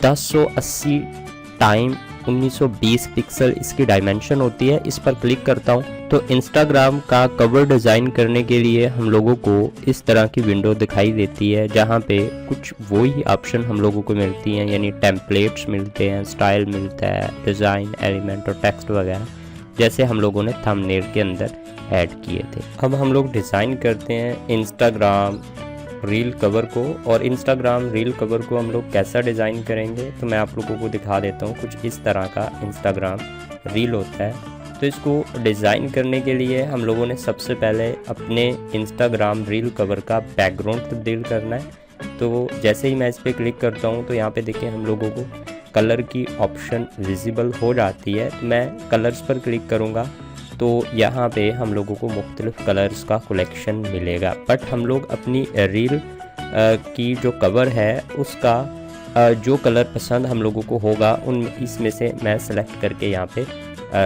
S1: 1080 टाइम 1920 पिक्सल इसकी डायमेंशन होती है। इस पर क्लिक करता हूँ तो इंस्टाग्राम का कवर डिज़ाइन करने के लिए हम लोगों को इस तरह की विंडो दिखाई देती है जहाँ पे कुछ वही ऑप्शन हम लोगों को मिलती हैं, यानी टेम्पलेट्स मिलते हैं, स्टाइल मिलता है, डिज़ाइन एलिमेंट और टेक्स्ट वगैरह जैसे हम लोगों ने थंबनेल के अंदर ऐड किए थे। अब हम लोग डिज़ाइन करते हैं इंस्टाग्राम रील कवर को, और इंस्टाग्राम रील कवर को हम लोग कैसा डिज़ाइन करेंगे तो मैं आप लोगों को दिखा देता हूँ। कुछ इस तरह का इंस्टाग्राम रील होता है। तो इसको डिज़ाइन करने के लिए हम लोगों ने सबसे पहले अपने इंस्टाग्राम रील कवर का बैकग्राउंड तब्दील करना है। तो जैसे ही मैं इस पर क्लिक करता हूँ तो यहाँ पे देखिए हम लोगों को कलर की ऑप्शन विजिबल हो जाती है। मैं कलर्स पर क्लिक करूँगा तो यहाँ पे हम लोगों को मुख्तलिफ कलर्स का कलेक्शन मिलेगा। बट हम लोग अपनी रील की जो कवर है उसका जो कलर पसंद हम लोगों को होगा उन इसमें से मैं सेलेक्ट करके यहाँ पे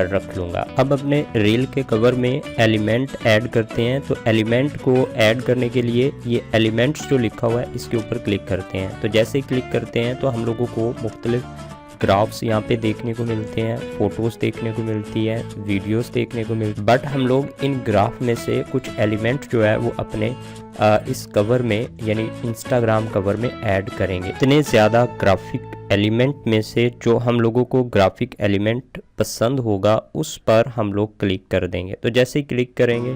S1: रख लूँगा। अब अपने रील के कवर में एलिमेंट ऐड करते हैं। तो एलिमेंट को ऐड करने के लिए ये एलिमेंट्स जो लिखा हुआ है इसके ऊपर क्लिक करते हैं। तो जैसे ही क्लिक करते हैं तो हम लोगों को मुख्तलिफ ग्राफ्स यहाँ पे देखने को मिलते हैं, फ़ोटोज़ देखने को मिलती है, वीडियोस देखने को मिलती है। बट हम लोग इन ग्राफ में से कुछ एलिमेंट जो है वो अपने इस कवर में यानी इंस्टाग्राम कवर में ऐड करेंगे। इतने ज़्यादा ग्राफिक एलिमेंट में से जो हम लोगों को ग्राफिक एलिमेंट पसंद होगा उस पर हम लोग क्लिक कर देंगे। तो जैसे ही क्लिक करेंगे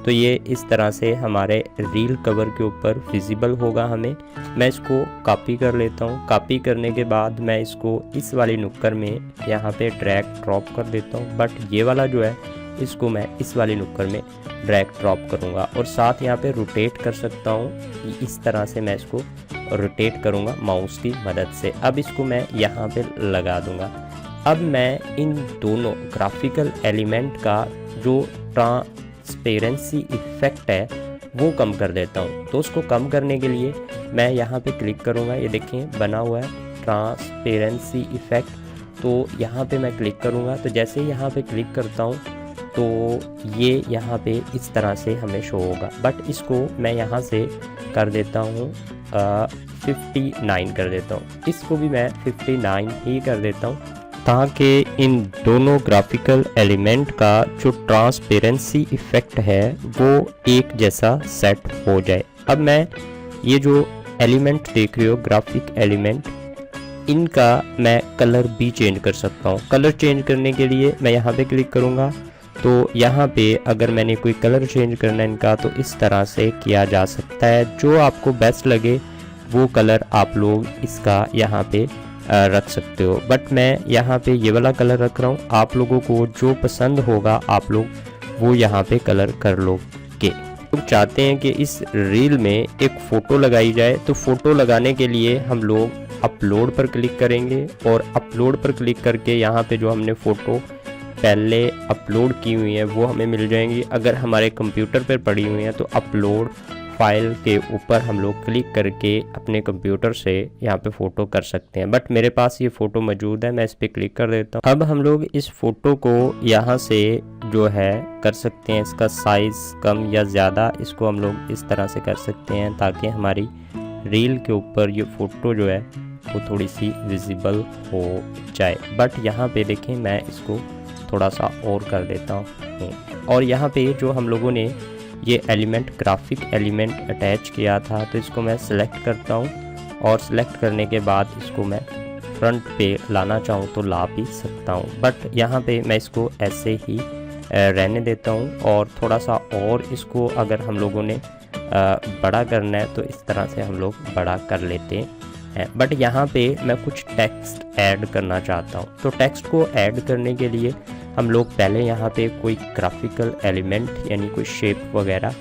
S1: तो ये इस तरह से हमारे रील कवर के ऊपर विजिबल होगा हमें। मैं इसको कॉपी कर लेता हूँ। कॉपी करने के बाद मैं इसको इस वाली नुक्कर में यहाँ पे ड्रैग ड्रॉप कर देता हूँ। बट ये वाला जो है इसको मैं इस वाली नुक्कर में ड्रैग ड्रॉप करूँगा और साथ यहाँ पे रोटेट कर सकता हूँ। इस तरह से मैं इसको रोटेट करूँगा माउस की मदद से। अब इसको मैं यहाँ पे लगा दूँगा। अब मैं इन दोनों ग्राफिकल एलिमेंट का जो ट्रांसपेरेंसी इफ़ेक्ट है वो कम कर देता हूँ। तो उसको कम करने के लिए मैं यहाँ पे क्लिक करूँगा। ये देखें बना हुआ है ट्रांसपेरेंसी इफ़ेक्ट। तो यहाँ पे मैं क्लिक करूँगा। तो जैसे ही यहाँ पे क्लिक करता हूँ तो ये यहाँ पे इस तरह से हमें शो होगा। बट इसको मैं यहाँ से कर देता हूँ 59 कर देता हूँ। इसको भी मैं 59 ही कर देता हूँ ताकि इन दोनों ग्राफिकल एलिमेंट का जो ट्रांसपेरेंसी इफ़ेक्ट है वो एक जैसा सेट हो जाए। अब मैं ये जो एलिमेंट देख रहे हो ग्राफिक एलिमेंट, इनका मैं कलर भी चेंज कर सकता हूँ। कलर चेंज करने के लिए मैं यहाँ पे क्लिक करूँगा। तो यहाँ पे अगर मैंने कोई कलर चेंज करना है इनका तो इस तरह से किया जा सकता है। जो आपको बेस्ट लगे वो कलर आप लोग इसका यहाँ पे रख सकते हो, बट मैं यहाँ पे ये वाला कलर रख रहा हूँ। आप लोगों को जो पसंद होगा आप लोग वो यहाँ पे कलर कर लोगे। लोग चाहते हैं कि इस रील में एक फ़ोटो लगाई जाए, तो फ़ोटो लगाने के लिए हम लोग अपलोड पर क्लिक करेंगे और अपलोड पर क्लिक करके यहाँ पे जो हमने फ़ोटो पहले अपलोड की हुई है वो हमें मिल जाएंगी। अगर हमारे कंप्यूटर पर पड़ी हुई हैं तो अपलोड फाइल के ऊपर हम लोग क्लिक करके अपने कंप्यूटर से यहाँ पे फ़ोटो कर सकते हैं। बट मेरे पास ये फ़ोटो मौजूद है, मैं इस पर क्लिक कर देता हूँ। अब हम लोग इस फ़ोटो को यहाँ से जो है कर सकते हैं, इसका साइज़ कम या ज़्यादा इसको हम लोग इस तरह से कर सकते हैं ताकि हमारी रील के ऊपर ये फ़ोटो जो है वो थोड़ी सी विजिबल हो जाए। बट यहाँ पे देखें मैं इसको थोड़ा सा और कर देता हूँ। और यहाँ पे जो हम लोगों ने ये एलिमेंट ग्राफिक एलिमेंट अटैच किया था तो इसको मैं सिलेक्ट करता हूँ और सिलेक्ट करने के बाद इसको मैं फ्रंट पे लाना चाहूँ तो ला भी सकता हूँ। बट यहाँ पे मैं इसको ऐसे ही रहने देता हूँ और थोड़ा सा और इसको अगर हम लोगों ने बड़ा करना है तो इस तरह से हम लोग बड़ा कर लेते हैं। बट यहाँ पे मैं कुछ टेक्स्ट ऐड करना चाहता हूँ, तो टेक्स्ट को ऐड करने के लिए हम लोग पहले यहाँ पे कोई ग्राफिकल एलिमेंट यानी कोई शेप वगैरह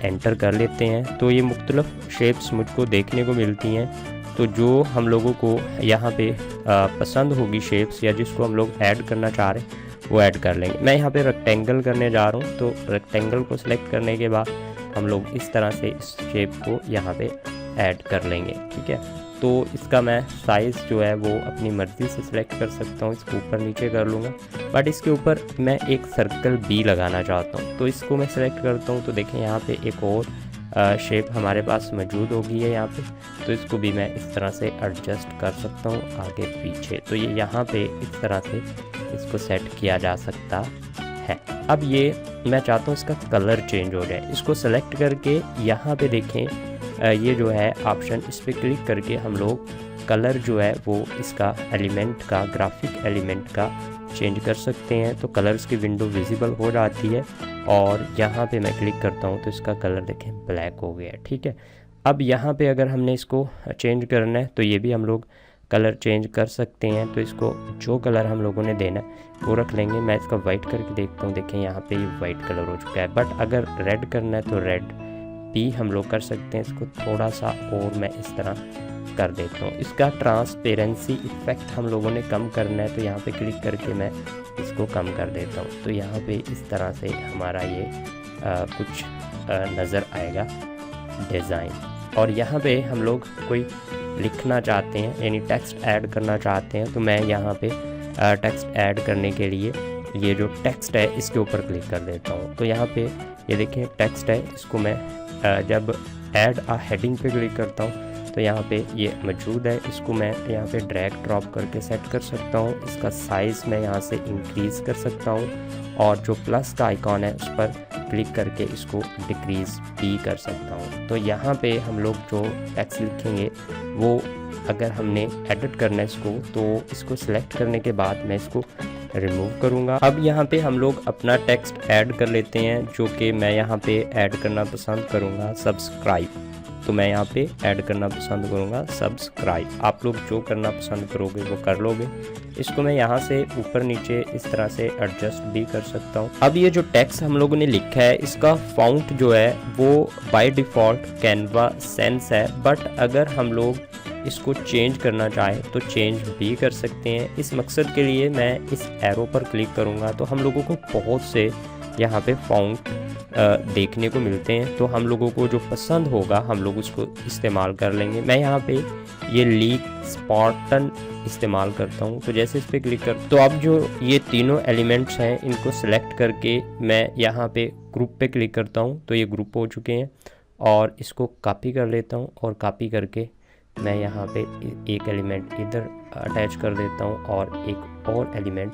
S1: एंटर कर लेते हैं। तो ये मुख्तलिफ शेप्स मुझको देखने को मिलती हैं, तो जो हम लोगों को यहाँ पे पसंद होगी शेप्स या जिसको हम लोग ऐड करना चाह रहे हैं वो ऐड कर लेंगे। मैं यहाँ पे रेक्टेंगल करने जा रहा हूँ, तो रेक्टेंगल को सिलेक्ट करने के बाद हम लोग इस तरह से इस शेप को यहाँ पे ऐड कर लेंगे। ठीक है, तो इसका मैं साइज़ जो है वो अपनी मर्ज़ी से सिलेक्ट कर सकता हूँ, इसको ऊपर नीचे कर लूँगा। बट इसके ऊपर मैं एक सर्कल बी लगाना चाहता हूँ, तो इसको मैं सिलेक्ट करता हूँ। तो देखें यहाँ पे एक और शेप हमारे पास मौजूद होगी है यहाँ पे, तो इसको भी मैं इस तरह से एडजस्ट कर सकता हूँ आगे पीछे। तो ये यहाँ पे इस तरह से इसको सेट किया जा सकता है। अब ये मैं चाहता हूँ इसका कलर चेंज हो जाए, इसको सेलेक्ट करके यहाँ पे देखें ये जो है ऑप्शन, इस पर क्लिक करके हम लोग कलर जो है वो इसका एलिमेंट का ग्राफिक एलिमेंट का चेंज कर सकते हैं। तो कलर्स की विंडो विजिबल हो जाती है और यहाँ पे मैं क्लिक करता हूँ तो इसका कलर देखें ब्लैक हो गया है। ठीक है, अब यहाँ पे अगर हमने इसको चेंज करना है तो ये भी हम लोग कलर चेंज कर सकते हैं। तो इसको जो कलर हम लोगों ने देना है वो रख लेंगे। मैं इसका वाइट करके देखता हूँ, देखें यहाँ पे ये वाइट कलर हो चुका है। बट अगर रेड करना है तो रेड भी हम लोग कर सकते हैं। इसको थोड़ा सा और मैं इस तरह कर देता हूँ। इसका ट्रांसपेरेंसी इफ़ेक्ट हम लोगों ने कम करना है, तो यहाँ पे क्लिक करके मैं इसको कम कर देता हूँ। तो यहाँ पे इस तरह से हमारा ये कुछ नज़र आएगा डिज़ाइन। और यहाँ पे हम लोग कोई लिखना चाहते हैं यानी टेक्स्ट ऐड करना चाहते हैं, तो मैं यहाँ पे टेक्स्ट ऐड करने के लिए ये जो टेक्स्ट है इसके ऊपर क्लिक कर देता हूँ। तो यहाँ पे ये देखें टेक्स्ट है, इसको मैं जब ऐड आ हेडिंग पे क्लिक करता हूँ तो यहाँ पे ये मौजूद है। इसको मैं यहाँ पे ड्रैग ड्रॉप करके सेट कर सकता हूँ। इसका साइज़ मैं यहाँ से इंक्रीज़ कर सकता हूँ और जो प्लस का आइकॉन है उस पर क्लिक करके इसको डिक्रीज़ भी कर सकता हूँ। तो यहाँ पे हम लोग जो टेक्स्ट लिखेंगे वो अगर हमने एडिट करना है इसको, तो इसको सिलेक्ट करने के बाद मैं इसको रिमूव करूँगा। अब यहाँ पे हम लोग अपना टेक्स्ट ऐड कर लेते हैं, जो कि मैं यहाँ पे ऐड करना पसंद करूँगा सब्सक्राइब। तो मैं यहाँ पे ऐड करना पसंद करूँगा सब्सक्राइब। आप लोग जो करना पसंद करोगे वो कर लोगे। इसको मैं यहाँ से ऊपर नीचे इस तरह से एडजस्ट भी कर सकता हूँ। अब ये जो टेक्स्ट हम लोगों ने लिखा है इसका फ़ॉन्ट जो है वो बाय डिफ़ॉल्ट कैनवा सेंस है, बट अगर हम लोग इसको चेंज करना चाहे तो चेंज भी कर सकते हैं। इस मकसद के लिए मैं इस एरो पर क्लिक करूँगा तो हम लोगों को बहुत से यहाँ पे फ़ॉन्ट देखने को मिलते हैं, तो हम लोगों को जो पसंद होगा हम लोग उसको इस्तेमाल कर लेंगे। मैं यहाँ पे ये लीक स्पार्टन इस्तेमाल करता हूँ, तो जैसे इस पर क्लिक कर तो अब जो ये तीनों एलिमेंट्स हैं इनको सेलेक्ट करके मैं यहाँ पे ग्रुप पे क्लिक करता हूँ तो ये ग्रुप हो चुके हैं। और इसको कॉपी कर लेता हूँ और कॉपी करके मैं यहाँ पे एक एलिमेंट इधर अटैच कर देता हूँ और एक और एलिमेंट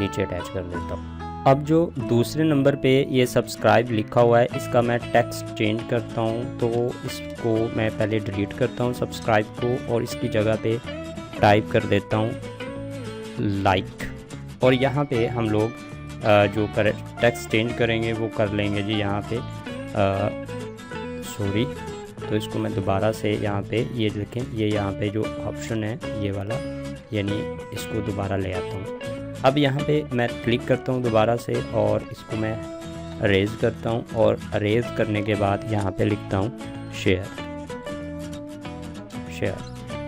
S1: नीचे अटैच कर देता हूँ। अब जो दूसरे नंबर पे ये सब्सक्राइब लिखा हुआ है इसका मैं टेक्स्ट चेंज करता हूँ, तो इसको मैं पहले डिलीट करता हूँ सब्सक्राइब को और इसकी जगह पे टाइप कर देता हूँ लाइक। और यहाँ पे हम लोग जो टेक्स्ट चेंज करेंगे वो कर लेंगे जी। यहाँ पे तो इसको मैं दोबारा से यहाँ पे ये देखें, ये यहाँ पे जो ऑप्शन है ये वाला, यानी इसको दोबारा ले आता हूँ। अब यहाँ पे मैं क्लिक करता हूँ दोबारा से और इसको मैं अरेज करता हूँ और अरेज करने के बाद यहाँ पे लिखता हूँ शेयर।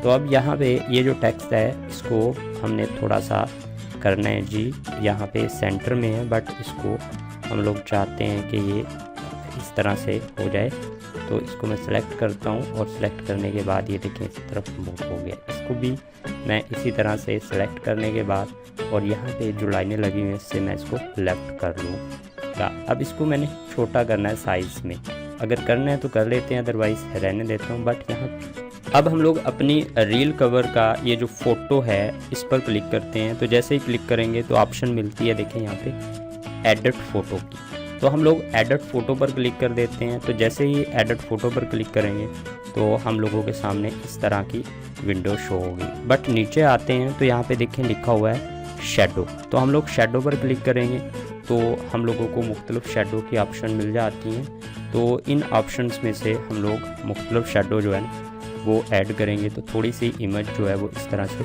S1: तो अब यहाँ पे ये जो टेक्स्ट है इसको हमने थोड़ा सा करना है जी, यहाँ पे सेंटर में है बट इसको हम लोग चाहते हैं कि ये इस तरह से हो जाए। तो इसको मैं सेलेक्ट करता हूँ और सेलेक्ट करने के बाद ये देखें इस तरफ मूव हो गया। इसको भी मैं इसी तरह से सेलेक्ट करने के बाद और यहाँ पे जो लाइनें लगी हुई हैं इससे मैं इसको लेफ़्ट कर लूँगा। अब इसको मैंने छोटा करना है साइज़ में, अगर करना है तो कर लेते हैं, अदरवाइज़ रहने देता हूँ। बट यहाँ अब हम लोग अपनी रील कवर का ये जो फ़ोटो है इस पर क्लिक करते हैं। तो जैसे ही क्लिक करेंगे तो ऑप्शन मिलती है, देखें यहाँ पे एडिट फ़ोटो की। तो हम लोग एडिट फ़ोटो पर क्लिक कर देते हैं। तो जैसे ही एडिट फ़ोटो पर क्लिक करेंगे तो हम लोगों के सामने इस तरह की विंडो शो होगी। बट नीचे आते हैं तो यहाँ पे देखें लिखा हुआ है शेडो। तो हम लोग शेडो पर क्लिक करेंगे तो हम लोगों को मुख्तलिफ शेडो की ऑप्शन मिल जाती हैं। तो इन ऑप्शंस में से हम लोग मुख्तलिफ शेडो जो है ना वो ऐड करेंगे तो थोड़ी सी इमेज जो है वो इस तरह से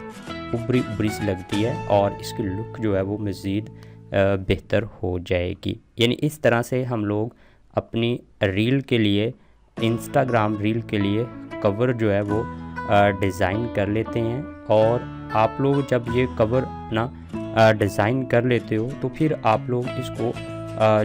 S1: उभरी सी लगती है और इसकी लुक जो है वो मज़ीद बेहतर हो जाएगी। यानी इस तरह से हम लोग अपनी रील के लिए, इंस्टाग्राम रील के लिए कवर जो है वो डिज़ाइन कर लेते हैं। और आप लोग जब ये कवर अपना डिज़ाइन कर लेते हो तो फिर आप लोग इसको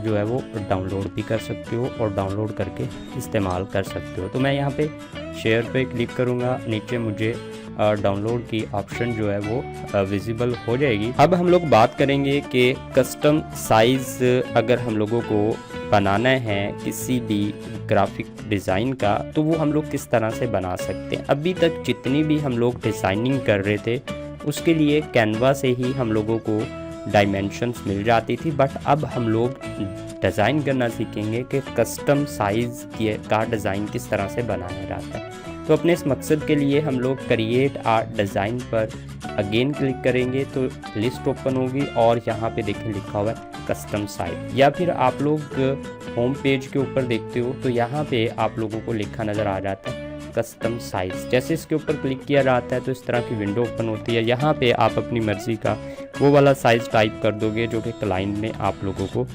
S1: जो है वो डाउनलोड भी कर सकते हो और डाउनलोड करके इस्तेमाल कर सकते हो। तो मैं यहाँ पे शेयर पे क्लिक करूँगा, नीचे मुझे डाउनलोड की ऑप्शन जो है वो विजिबल हो जाएगी। अब हम लोग बात करेंगे कि कस्टम साइज़ अगर हम लोगों को बनाना है किसी भी ग्राफिक डिज़ाइन का तो वो हम लोग किस तरह से बना सकते हैं। अभी तक जितनी भी हम लोग डिज़ाइनिंग कर रहे थे उसके लिए कैनवा से ही हम लोगों को डायमेंशंस मिल जाती थी। बट अब हम लोग डिज़ाइन करना सीखेंगे कि कस्टम साइज़ का डिज़ाइन किस तरह से बनाया जाता है। तो अपने इस मकसद के लिए हम लोग क्रिएट आर्ट डिज़ाइन पर अगेन क्लिक करेंगे तो लिस्ट ओपन होगी और यहाँ पे देखें लिखा हुआ है कस्टम साइज़। या फिर आप लोग होम पेज के ऊपर देखते हो तो यहाँ पे आप लोगों को लिखा नज़र आ जाता है कस्टम साइज़। जैसे इसके ऊपर क्लिक किया जाता है तो इस तरह की विंडो ओपन होती है। यहाँ पे आप अपनी मर्ज़ी का वो वाला साइज़ टाइप कर दोगे जो कि क्लाइंट ने आप लोगों को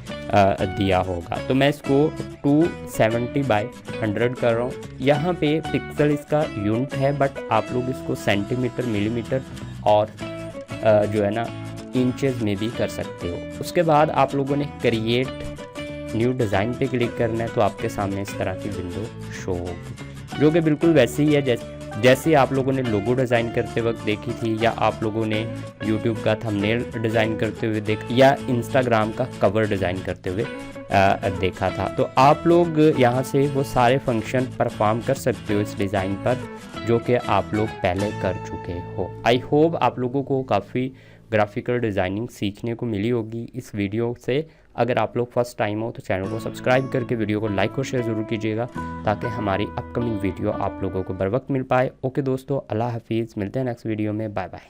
S1: दिया होगा। तो मैं इसको 270 बाय 100 कर रहा हूँ। यहाँ पे पिक्सल इसका यूनिट है बट आप लोग इसको सेंटीमीटर, मिलीमीटर और जो है ना इंचेस में भी कर सकते हो। उसके बाद आप लोगों ने क्रिएट न्यू डिज़ाइन पे क्लिक करना है तो आपके सामने इस तरह की विंडो शो होगी जो कि बिल्कुल वैसी ही है जैसे आप लोगों ने लोगो डिज़ाइन करते वक्त देखी थी, या आप लोगों ने यूट्यूब का थंबनेल डिज़ाइन करते हुए या इंस्टाग्राम का कवर डिज़ाइन करते हुए देखा था। तो आप लोग यहाँ से वो सारे फंक्शन परफॉर्म कर सकते हो इस डिज़ाइन पर जो कि आप लोग पहले कर चुके हो। आई होप आप लोगों को काफ़ी ग्राफिकल डिज़ाइनिंग सीखने को मिली होगी इस वीडियो से। अगर आप लोग फर्स्ट टाइम हो तो चैनल को सब्सक्राइब करके वीडियो को लाइक और शेयर ज़रूर कीजिएगा ताकि हमारी अपकमिंग वीडियो आप लोगों को बर वक्त मिल पाए। ओके दोस्तों, अल्लाह हाफिज़, मिलते हैं नेक्स्ट वीडियो में, बाय बाय।